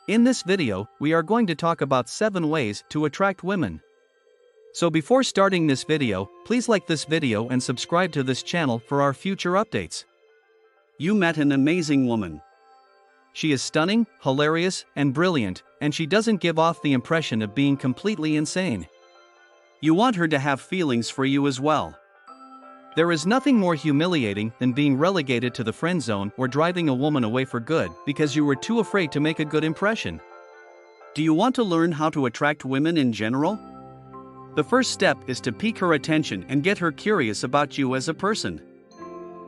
In this video, we are going to talk about 7 ways to attract women. So before starting this video, please like this video and subscribe to this channel for our future updates. You met an amazing woman. She is stunning, hilarious, and brilliant, and she doesn't give off the impression of being completely insane. You want her to have feelings for you as well. There is nothing more humiliating than being relegated to the friend zone or driving a woman away for good because you were too afraid to make a good impression. Do you want to learn how to attract women in general? The first step is to pique her attention and get her curious about you as a person.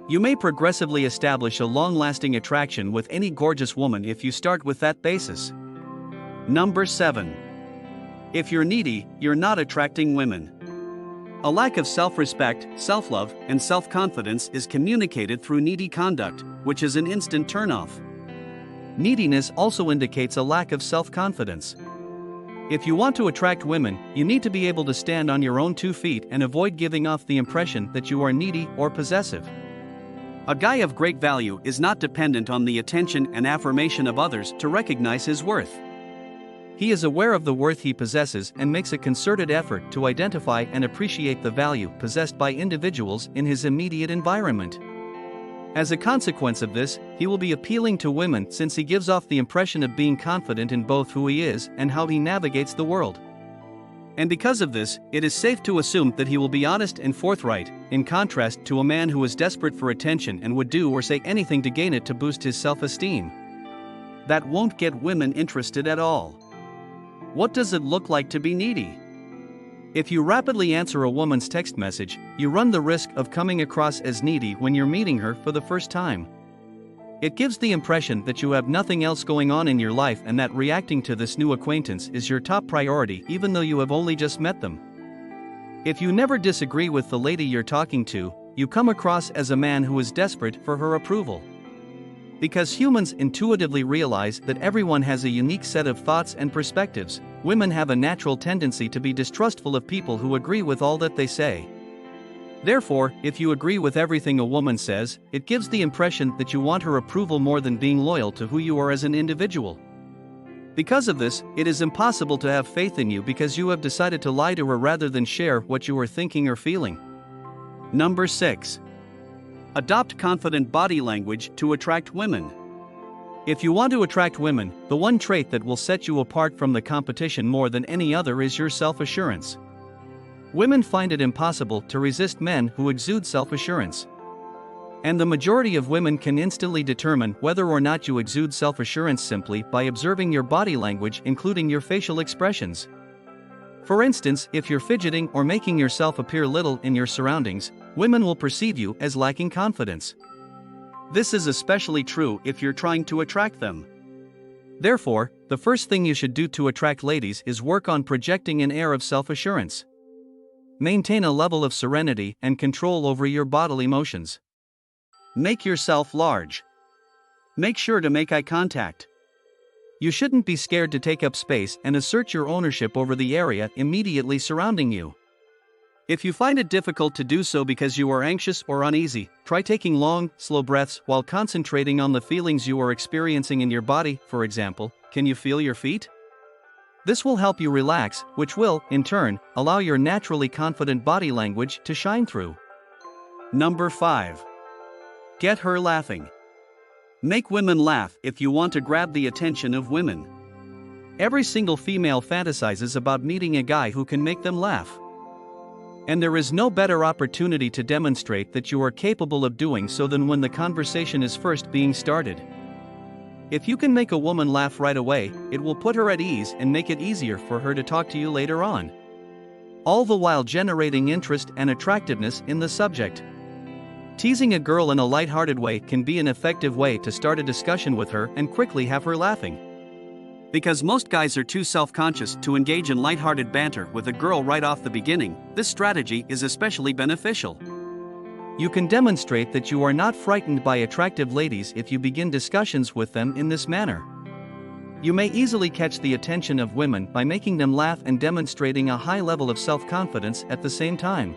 You may progressively establish a long-lasting attraction with any gorgeous woman if you start with that basis. Number 7. If you're needy, you're not attracting women. A lack of self-respect, self-love, and self-confidence is communicated through needy conduct, which is an instant turnoff. Neediness also indicates a lack of self-confidence. If you want to attract women, you need to be able to stand on your own 2 feet and avoid giving off the impression that you are needy or possessive. A guy of great value is not dependent on the attention and affirmation of others to recognize his worth. He is aware of the worth he possesses and makes a concerted effort to identify and appreciate the value possessed by individuals in his immediate environment. As a consequence of this, he will be appealing to women since he gives off the impression of being confident in both who he is and how he navigates the world. And because of this, it is safe to assume that he will be honest and forthright, in contrast to a man who is desperate for attention and would do or say anything to gain it to boost his self-esteem. That won't get women interested at all. What does it look like to be needy? If you rapidly answer a woman's text message, you run the risk of coming across as needy when you're meeting her for the first time. It gives the impression that you have nothing else going on in your life and that reacting to this new acquaintance is your top priority even though you have only just met them. If you never disagree with the lady you're talking to, you come across as a man who is desperate for her approval. Because humans intuitively realize that everyone has a unique set of thoughts and perspectives, women have a natural tendency to be distrustful of people who agree with all that they say. Therefore, if you agree with everything a woman says, it gives the impression that you want her approval more than being loyal to who you are as an individual. Because of this, it is impossible to have faith in you because you have decided to lie to her rather than share what you are thinking or feeling. Number 6. Adopt confident body language to attract women. If you want to attract women, the one trait that will set you apart from the competition more than any other is your self-assurance. Women find it impossible to resist men who exude self-assurance. And the majority of women can instantly determine whether or not you exude self-assurance simply by observing your body language, including your facial expressions. For instance, if you're fidgeting or making yourself appear little in your surroundings, women will perceive you as lacking confidence. This is especially true if you're trying to attract them. Therefore, the first thing you should do to attract ladies is work on projecting an air of self-assurance. Maintain a level of serenity and control over your bodily motions. Make yourself large. Make sure to make eye contact. You shouldn't be scared to take up space and assert your ownership over the area immediately surrounding you. If you find it difficult to do so because you are anxious or uneasy, try taking long, slow breaths while concentrating on the feelings you are experiencing in your body. For example, can you feel your feet? This will help you relax, which will, in turn, allow your naturally confident body language to shine through. Number 5. Get her laughing. Make women laugh if you want to grab the attention of women. Every single female fantasizes about meeting a guy who can make them laugh. And there is no better opportunity to demonstrate that you are capable of doing so than when the conversation is first being started. If you can make a woman laugh right away, it will put her at ease and make it easier for her to talk to you later on. All the while generating interest and attractiveness in the subject. Teasing a girl in a lighthearted way can be an effective way to start a discussion with her and quickly have her laughing. Because most guys are too self-conscious to engage in lighthearted banter with a girl right off the beginning, this strategy is especially beneficial. You can demonstrate that you are not frightened by attractive ladies if you begin discussions with them in this manner. You may easily catch the attention of women by making them laugh and demonstrating a high level of self-confidence at the same time.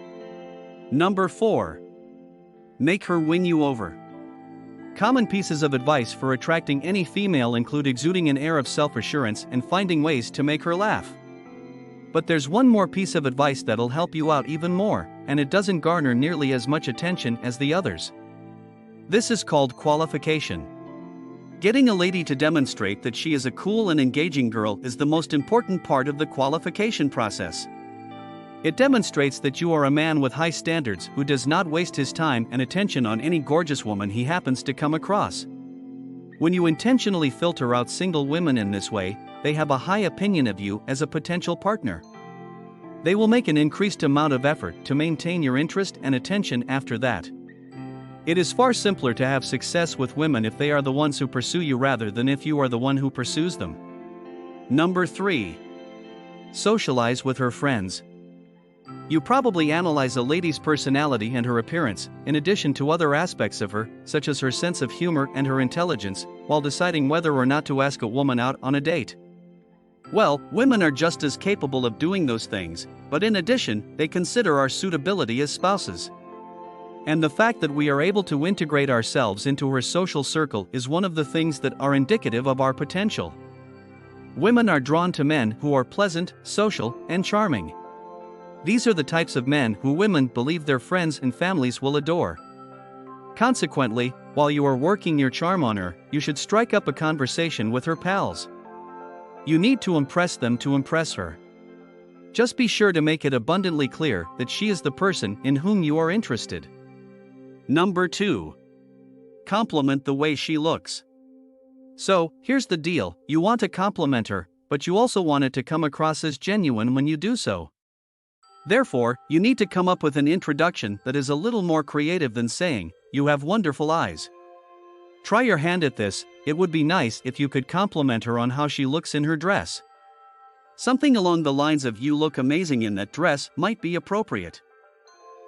Number 4. Make her win you over. Common pieces of advice for attracting any female include exuding an air of self-assurance and finding ways to make her laugh. But there's one more piece of advice that'll help you out even more, and it doesn't garner nearly as much attention as the others. This is called qualification. Getting a lady to demonstrate that she is a cool and engaging girl is the most important part of the qualification process. It demonstrates that you are a man with high standards who does not waste his time and attention on any gorgeous woman he happens to come across. When you intentionally filter out single women in this way, they have a high opinion of you as a potential partner. They will make an increased amount of effort to maintain your interest and attention after that. It is far simpler to have success with women if they are the ones who pursue you rather than if you are the one who pursues them. Number 3. Socialize with her friends. You probably analyze a lady's personality and her appearance, in addition to other aspects of her, such as her sense of humor and her intelligence, while deciding whether or not to ask a woman out on a date. Well, women are just as capable of doing those things, but in addition, they consider our suitability as spouses. And the fact that we are able to integrate ourselves into her social circle is one of the things that are indicative of our potential. Women are drawn to men who are pleasant, social, and charming. These are the types of men who women believe their friends and families will adore. Consequently, while you are working your charm on her, you should strike up a conversation with her pals. You need to impress them to impress her. Just be sure to make it abundantly clear that she is the person in whom you are interested. Number 2. Compliment the way she looks. So, here's the deal: you want to compliment her, but you also want it to come across as genuine when you do so. Therefore, you need to come up with an introduction that is a little more creative than saying, "You have wonderful eyes." Try your hand at this. It would be nice if you could compliment her on how she looks in her dress. Something along the lines of "You look amazing in that dress" might be appropriate.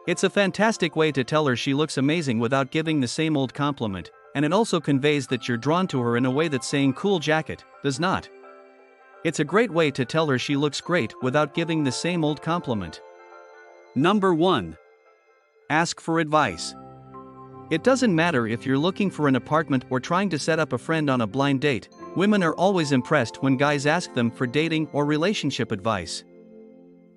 It's a fantastic way to tell her she looks amazing without giving the same old compliment, and it also conveys that you're drawn to her in a way that saying "cool jacket" does not. It's a great way to tell her she looks great without giving the same old compliment. Number 1. Ask for advice. It doesn't matter if you're looking for an apartment or trying to set up a friend on a blind date, women are always impressed when guys ask them for dating or relationship advice.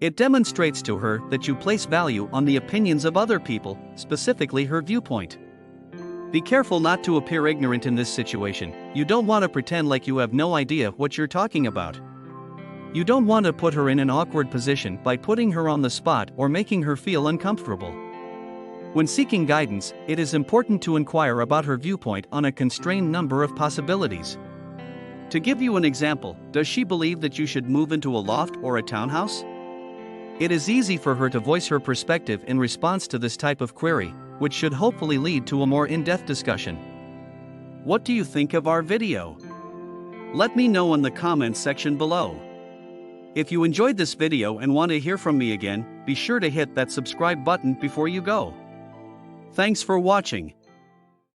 It demonstrates to her that you place value on the opinions of other people, specifically her viewpoint. Be careful not to appear ignorant in this situation. You don't want to pretend like you have no idea what you're talking about. You don't want to put her in an awkward position by putting her on the spot or making her feel uncomfortable. When seeking guidance, it is important to inquire about her viewpoint on a constrained number of possibilities. To give you an example, does she believe that you should move into a loft or a townhouse? It is easy for her to voice her perspective in response to this type of query, which should hopefully lead to a more in-depth discussion. What do you think of our video? Let me know in the comments section below. If you enjoyed this video and want to hear from me again, be sure to hit that subscribe button before you go. Thanks for watching.